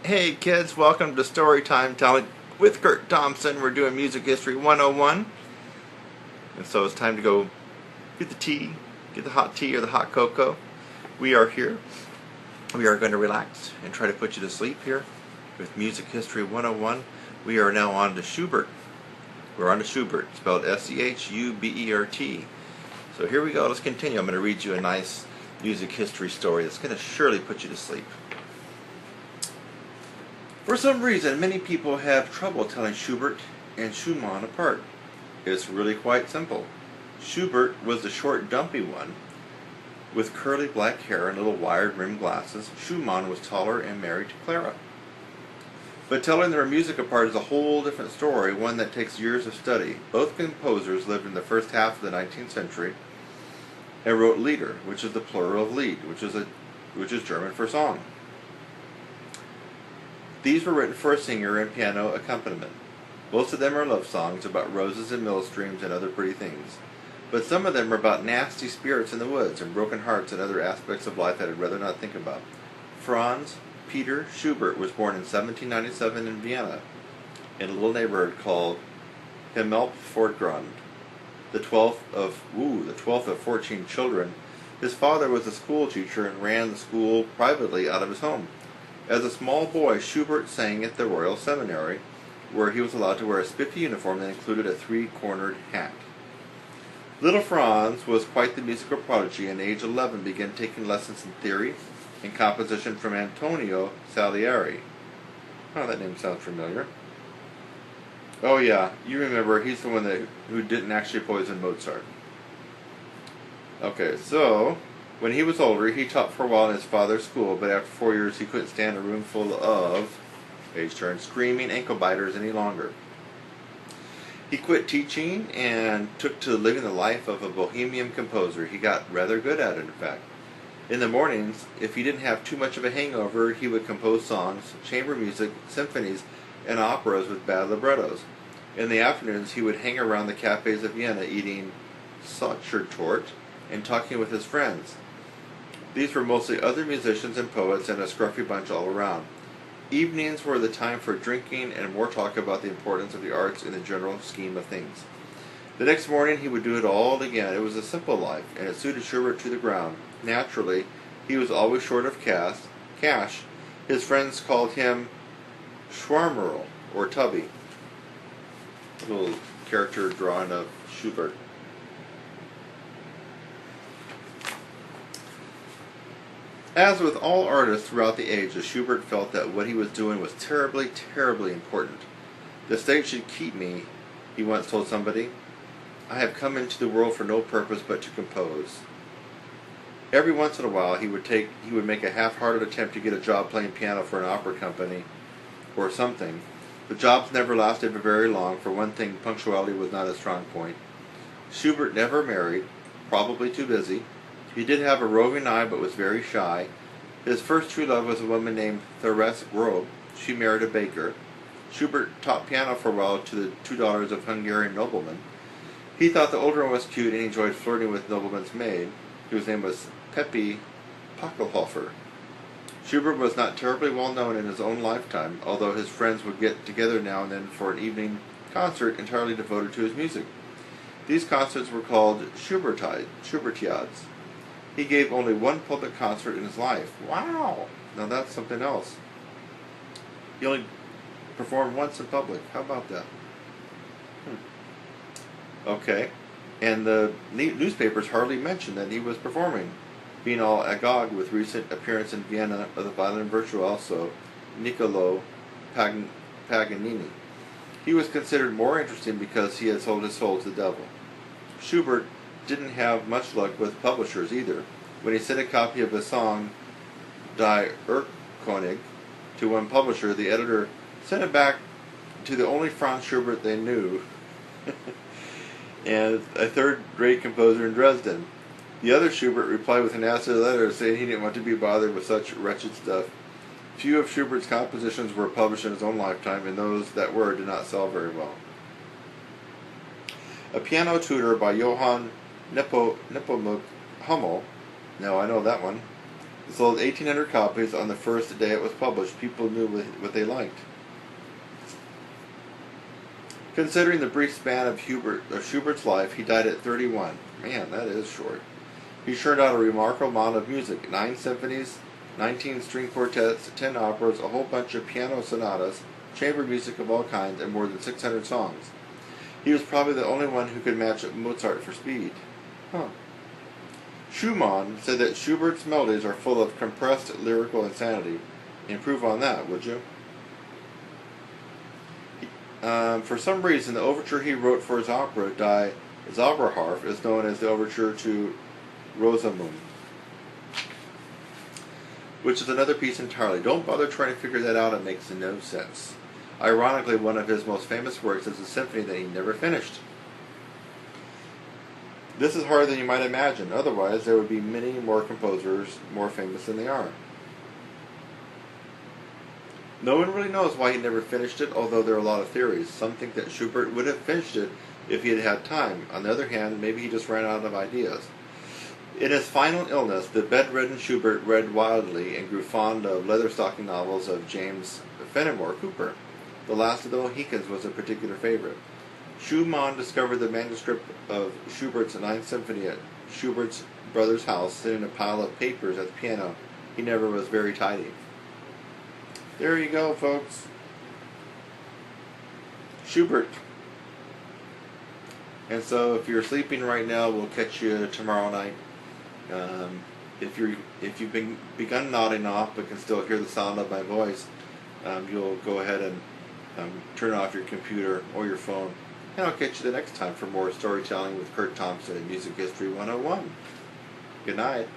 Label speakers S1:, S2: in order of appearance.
S1: Hey kids, welcome to Storytime Telling with Kurt Thompson. We're doing Music History 101. And so it's time to go get the tea, get the hot tea or the hot cocoa. We are here. We are going to relax and try to put you to sleep here with Music History 101. We are now on to Schubert. We're on to Schubert, spelled S-C-H-U-B-E-R-T. So here we go. Let's continue. I'm going to read you a nice music history story that's going to surely put you to sleep. For some reason, many people have trouble telling Schubert and Schumann apart. It's really quite simple. Schubert was the short, dumpy one with curly black hair and little wide-rimmed glasses. Schumann was taller and married to Clara. But telling their music apart is a whole different story, one that takes years of study. Both composers lived in the first half of the 19th century and wrote Lieder, which is the plural of Lied, which is German for song. These were written for a singer and piano accompaniment. Most of them are love songs about roses and mill streams and other pretty things. But some of them are about nasty spirits in the woods and broken hearts and other aspects of life that I'd rather not think about. Franz Peter Schubert was born in 1797 in Vienna, in a little neighborhood called Himmelpfortgrund. The 12th of 14 children. His father was a school teacher and ran the school privately out of his home. As a small boy, Schubert sang at the Royal Seminary, where he was allowed to wear a spiffy uniform that included a three-cornered hat. Little Franz was quite the musical prodigy, and at age 11 began taking lessons in theory and composition from Antonio Salieri. Oh, that name sounds familiar. Oh yeah, you remember, he's the one who didn't actually poison Mozart. Okay, so when he was older, he taught for a while in his father's school, but after 4 years he couldn't stand a room full of, screaming ankle-biters any longer. He quit teaching and took to living the life of a bohemian composer. He got rather good at it, in fact. In the mornings, if he didn't have too much of a hangover, he would compose songs, chamber music, symphonies, and operas with bad librettos. In the afternoons, he would hang around the cafes of Vienna eating Sachertorte and talking with his friends. These were mostly other musicians and poets and a scruffy bunch all around. Evenings were the time for drinking and more talk about the importance of the arts in the general scheme of things. The next morning he would do it all again. It was a simple life, and it suited Schubert to the ground. Naturally, he was always short of cash. His friends called him Schwarmerl, or Tubby. A little character drawing of Schubert. As with all artists throughout the ages, Schubert felt that what he was doing was terribly, terribly important. "The state should keep me," he once told somebody. "I have come into the world for no purpose but to compose." Every once in a while he would make a half-hearted attempt to get a job playing piano for an opera company or something. The jobs never lasted very long. For one thing, punctuality was not a strong point. Schubert never married, probably too busy. He did have a roving eye, but was very shy. His first true love was a woman named Therese Grob. She married a baker. Schubert taught piano for a while to the two daughters of Hungarian noblemen. He thought the older one was cute and enjoyed flirting with nobleman's maid, whose name was Peppy Packelhofer. Schubert was not terribly well known in his own lifetime, although his friends would get together now and then for an evening concert entirely devoted to his music. These concerts were called Schubertiads. He gave only one public concert in his life. Wow! Now that's something else. He only performed once in public. How about that? Okay. And the newspapers hardly mentioned that he was performing, being all agog with recent appearance in Vienna of the violin virtuoso Niccolo Paganini. He was considered more interesting because he had sold his soul to the devil. Schubert didn't have much luck with publishers either. When he sent a copy of his song Die Erlkönig to one publisher, the editor sent it back to the only Franz Schubert they knew and a third-rate composer in Dresden. The other Schubert replied with an nasty letter saying he didn't want to be bothered with such wretched stuff. Few of Schubert's compositions were published in his own lifetime, and those that were did not sell very well. A Piano Tutor by Johann Nepomuk Hummel, no, I know that one, It sold 1,800 copies on the first day it was published. People knew what they liked. Considering the brief span of Schubert's life, he died at 31. Man, that is short. He churned out a remarkable amount of music: 9 symphonies, 19 string quartets, 10 operas, a whole bunch of piano sonatas, chamber music of all kinds, and more than 600 songs. He was probably the only one who could match Mozart for speed. Schumann said that Schubert's melodies are full of compressed lyrical insanity. Improve on that, would you? For some reason, the overture he wrote for his opera, Die Zauberharfe, is known as the overture to Rosamunde, which is another piece entirely. Don't bother trying to figure that out, it makes no sense. Ironically, one of his most famous works is a symphony that he never finished. This is harder than you might imagine, otherwise there would be many more composers more famous than they are. No one really knows why he never finished it, although there are a lot of theories. Some think that Schubert would have finished it if he had had time. On the other hand, maybe he just ran out of ideas. In his final illness, the bedridden Schubert read wildly and grew fond of leather-stocking novels of James Fenimore Cooper. The Last of the Mohicans was a particular favorite. Schumann discovered the manuscript of Schubert's Ninth Symphony at Schubert's brother's house, sitting in a pile of papers at the piano. He never was very tidy. There you go, folks. Schubert. And so, if you're sleeping right now, we'll catch you tomorrow night. If you've begun nodding off but can still hear the sound of my voice, you'll go ahead and turn off your computer or your phone. And I'll catch you the next time for more storytelling with Kurt Thompson in Music History 101. Good night.